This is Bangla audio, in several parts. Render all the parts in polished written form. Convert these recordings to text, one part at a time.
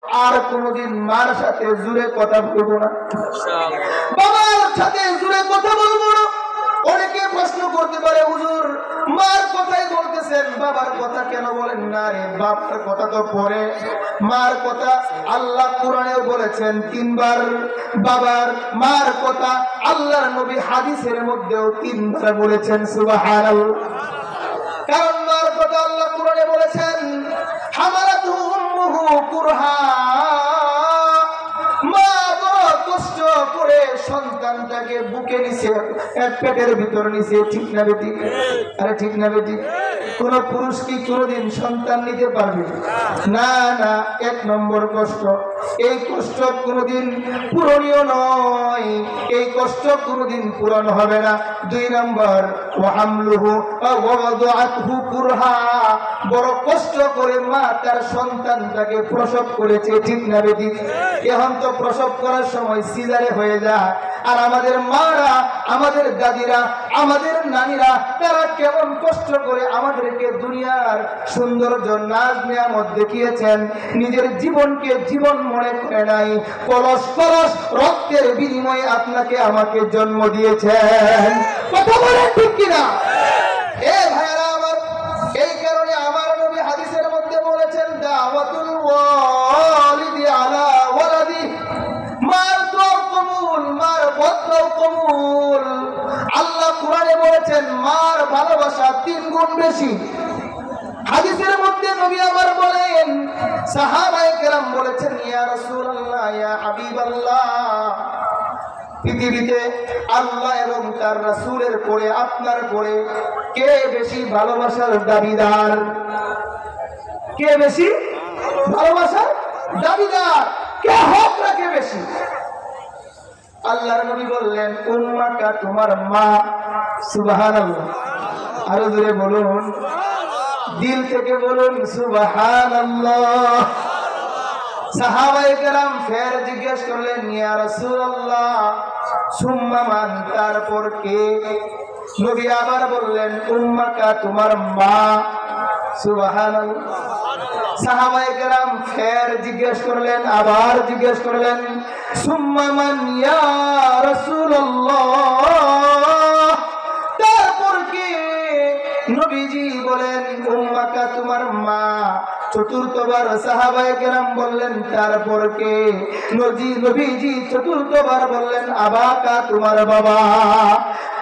আর কোনদিন মার সাথে জুড়ে কথা বলবো না, বাবার সাথে জুড়ে কথা বলবো না। অনেকে প্রশ্ন করতে পারে, হুজুর মার কথাই বলতেছেন, বাবার কথা কেন বলেন না? রে বাবার কথা তো পরে, মার কথা আল্লাহ কোরআনেও বলেছেন 3 বার। বাবার মার কথা আল্লাহর নবী হাদিসের মধ্যেও 3 বার বলেছেন। সুবহানাল্লাহ। কারণ মার কথা আল্লাহ কোরআনে বলেছেন, হামালাতহু উম্মুহু কুরহা, মা বড় কষ্ট করে সন্তানটাকে বুকে নিছে, পেটের ভিতর নিছে। ঠিক না বেটি? আরে ঠিক না বেটি? কোন পুরুষ কি কোনদিন সন্তান নিতে পারবে? না না। 1 নম্বর কষ্ট, এই কষ্ট কোনদিন পূরণীয় নয়, এই কষ্ট কোনদিন পূরণ হবে না। 2 নম্বর, ওয়াহামলুহু ওয়া ওয়াদাআতহু কুরহা, বড় কষ্ট করে মা তার সন্তানটাকে প্রসব করেছে। ঠিক না বেটি? এখন তো প্রসব করার সময় সিজারে হয়ে যায়। আর আমাদের মারা, আমাদের দাদিরা, আমাদের নানীরা, তারা কেমন কষ্ট করে আমাদেরকে দুনিয়ার সৌন্দর্য নাজ নিয়ামত দেখিয়েছেন, নিজের জীবনকে জীবন মনে করে নাই। কলস কলস রক্তের বিনিময়ে আপনাকে আমাকে জন্ম দিয়েছেন। কথা বলেন ঠিক কিনা? এ ভাইরা আমার, এই কারণে আমার নবী হাদিসের মধ্যে বলেছেন, দাওয়াতুল ওয়ালিদি আলা ওয়ালাদি, মার দোয়া কবুল, মার বদদোয়া কবুল। আল্লাহ কোরআনে বলেছেন মার ভালোবাসা 3 গুণ বেশি। হাদিসের মধ্যে নবী আমার বলেন, সাহাবায়ে কেরাম বলেছেন, ইয়া রাসূলুল্লাহ, ইয়া হাবিবাল্লাহ, পৃথিবীতে আল্লাহ এবং তার রাসূলের পরে, আপনার পরে কে বেশি ভালোবাসার দাবিদার? কে বেশি ভালোবাসার দাবিদার? কে হক রাখে বেশি? আল্লাহর নবী বললেন, উম্মাকা, তোমার মা। সুবহানাল্লাহ। আরো জোরে বলুন, দিল থেকে বলুন সুবহানাল্লাহ। সাহাবায়ে কেরাম ফের জিজ্ঞেস করলেন, ইয়া রাসূলুল্লাহ, সুম্মা মান, তারপর কে? নবী আবার বললেন, উম্মাকা, তোমার মা। সুবহানাল্লাহ। সাহাবায়ে কেরাম ফের জিজ্ঞেস করলেন, আবার জিজ্ঞেস করলেন, সুম্মা মান ইয়া রাসূলুল্লাহ, তারপর কে? নবীজি বলেন, উম্মাকা, তোমার মা। চতুর্থবার সাহাবায়ে কেরাম বললেন, তারপর কে? নবীজি চতুর্থবার বললেন, আবাকা, তোমার বাবা।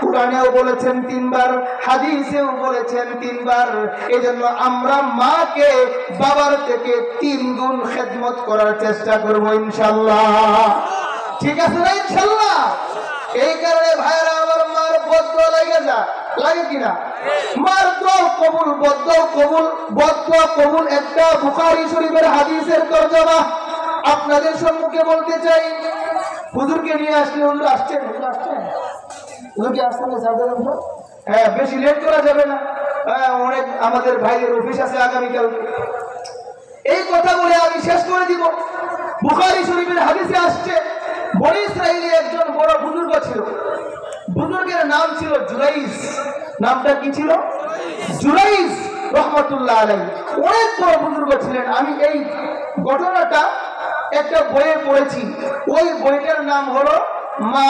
কুরআনেও বলেছেন 3 বার, হাদিসেও বলেছেন 3 বার। এজন্য আমরা মাকে বাবার থেকে 3 গুণ খেদমত করার চেষ্টা করব ইনশাআল্লাহ। ঠিক আছে না ইনশাআল্লাহ? এই কারণে ভাইরা আমার, মার বদদোয়া লাগে না, লাগে কিনা? মার দোয়া কবুল, বদদোয়া কবুল। বদদোয়া কবুল একটা বুখারী শরীফের হাদিসের তরজমা আপনাদের সম্মুখে বলতে চাই। হুজুরকে নিয়ে আসলে, হুজুর আসছেন, হুজুর আসছেন, হুজুর কি আসছেন? হ্যাঁ, বেশি লেট করা যাবে না। অনেক আমাদের ভাইদের অফিস আছে আগামীকাল। এই কথা বলে আমি শেষ করে দিব। বুখারী শরীফের হাদিসে আসছে, বনী ইসরাইলে একজন বড় বুজুর্গ ছিল। বুজুর্গের নাম ছিল জুরাইজ। নামটা কি ছিল? জুরাইজ রহমাতুল্লাহ আলাইহি। অনেক বড় বুজুর্গ ছিলেন। আমি এই ঘটনাটা একটা বইয়ে পড়েছি। ওই বইটার নাম হলো মা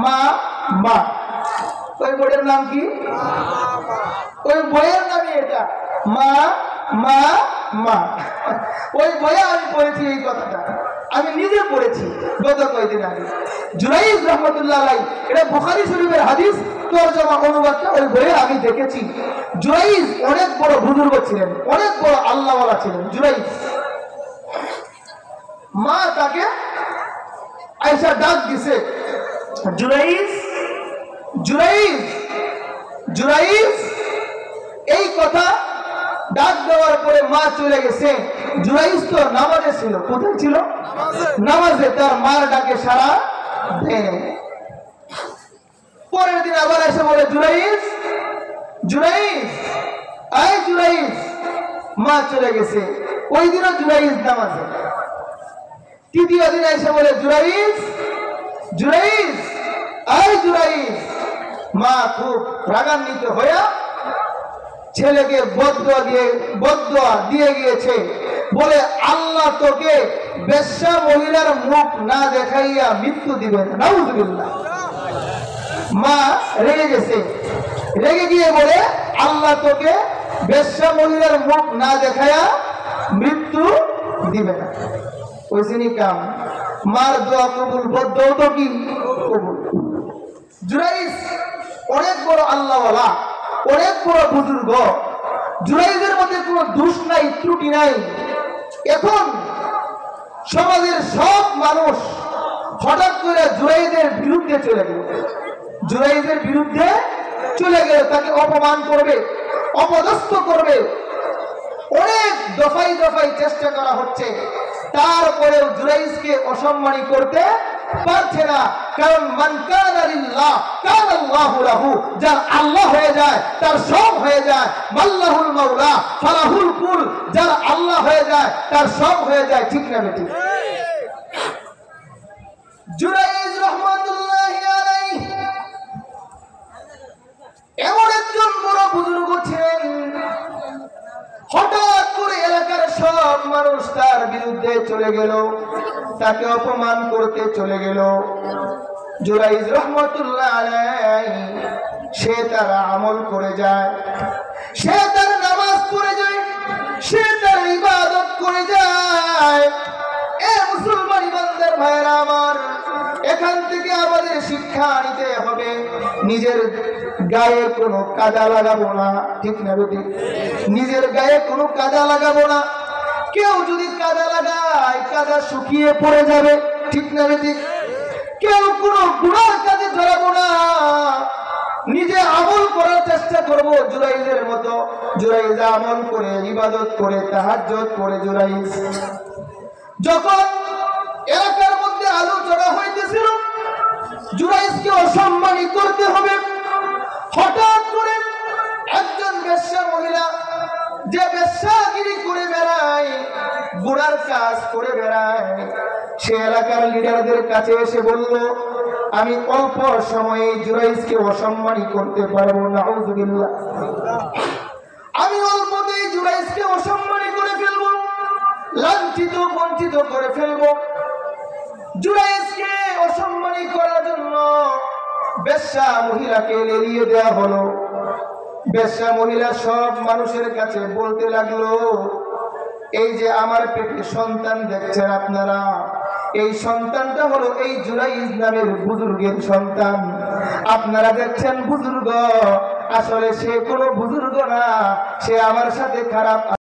মা মা। ওই বইয়ের নাম কি? ওই বইয়ের নামই এটা, মা মা মা। ওই বইয়ে আমি পড়েছি এই কথাটা, আমি নিজে পড়েছি গত কয়েকদিন আগে। জুরাইজ রহমাতুল্লাহ আলাইহি, এটা বুখারী শরীফের হাদিস তরজমা অনুবাদটা ওই বইয়ে আমি দেখেছি। জুরাইজ অনেক বড় বুজুর্গ ছিলেন, অনেক বড় আল্লাহওয়ালা ছিলেন জুরাইজ। মা তাকে আয়েশা ডাক দিছে, জুরাইজ জুরাইজ জুরাইজ। এই কথা ডাক দেওয়ার পরে মা চলে গেছে। জুরাইজ তো নামাজে ছিল। কোথায় ছিল? নামাজে। তার মার ডাকে সাড়া দেয়। পরের দিন আবার এসে বলে, জুরাইজ জুরাইজ, আয় জুরাইজ। মা চলে গেছে। ওই দিনও জুরাইজ নামাজে। তৃতীয় দিন এসে বলে, জুরাইজ জুরাইজ, আয় জুরাইজ। মা খুব রাগান্বিত হয়ে ছেলেকে বদদোয়া দিয়ে গিয়েছে। বলে আল্লাহ তোকে বেশ্যা মহিলার মুখ না দেখাইয়া মৃত্যু দিবেন। নাউযুবিল্লাহ। মা রেগে গেছে, রেগে গিয়ে বলে আল্লাহ তোকে বেশ্যা মহিলার মুখ না দেখাইয়া মৃত্যু দিবে না। ওইসিনি কাম, মার দোয়া কবুল, বদদোয়া তো কি কবুল। জুরাইজ অনেক বড় আল্লাহওয়ালা, অনেক বড় বুজুর্গ, জুরাইজের মধ্যে কোনো দোষ নাই, ত্রুটি নাই। এখন সমাজের সব মানুষ হঠাৎ করে জুরাইজের বিরুদ্ধে চলে গেল, জুরাইজের বিরুদ্ধে চলে গেল, তাকে অপমান করবে, অপদস্থ করবে। অনেক দফায় দফায় চেষ্টা করা হচ্ছে, তারপরেও জুরাইজকে অসম্মানী করতে পারছে না। কারণ মান কানা লিল্লাহ কানা আল্লাহু লাহু, যার আল্লাহ হয়ে যায় তার সব হয়ে যায়। মাল্লাহুল মাওলা ফালাহুল কুল, যার আল্লাহ হয়ে যায় তার সব হয়ে যায়। ঠিক না বেটি? জুরাইজ রাহমাতুল্লাহি আলাইহি এমন একজন বড় বুজুর্গ ছিলেন, হঠাৎ করে এলাকার সব মানুষ তার বিরুদ্ধে চলে গেল, তাকে অপমান করতে চলে গেল। জুরাইজ রাহমাতুল্লাহ আলাইহি সে তার আমল করে যায়, সে তার নামাজ পড়ে যায়, সে তার ইবাদত করে যায়। এ মুসলমান ইমানদার ভাইরা আমার, এখান থেকে আমাদের শিক্ষা নিতে হবে, নিজের গায়ে কোনো কাদা লাগাবো না। ঠিক না বেটি? নিজের গায়ে কোনো কাদা লাগাবো না। কেউ যদি কাদা লাগায়, কাদা শুকিয়ে পড়ে যাবে। ঠিক না বেটি? কেউ কোনো গুনার কাজে জড়াবো না, নিজে আমল করার চেষ্টা করবো জুরাইজের মতো। জুরাইজ আমল করে, ইবাদত করে, তাহাজ্জুদ করে। জুরাইজ যখন এলাকার মধ্যে আলোচনা হইতেছিল জুরাইজকে অসম্মানী করতে হবে, হঠাৎ করে একজন বেশ্যা মহিলা, যে বেশ্যাগিরি করে বেড়ায়, গুনার কাজ করে বেড়ায়, সে এলাকার লিডারদের কাছে এসে বলল, আমি অল্প সময়ে জুরাইজকে অসম্মানী করতে পারবো। নাউযুবিল্লাহ। আমি অল্পতেই জুরাইজকে অসম্মানী করে ফেলবো, লাঞ্ছিত বঞ্চিত করে ফেলবো। জুরাইজকে অসম্মানী করার জন্য বেশ্যা মহিলাকে লেলিয়ে দেওয়া হলো। বেশ্যা মহিলা সব মানুষের কাছে বলতে লাগলো, এই যে আমার পেটে সন্তান দেখছেন আপনারা, এই সন্তানটা হলো এই জুরাইজ নামের বুজুর্গের সন্তান। আপনারা দেখছেন বুজুর্গ, আসলে সে কোনো বুজুর্গ না, সে আমার সাথে খারাপ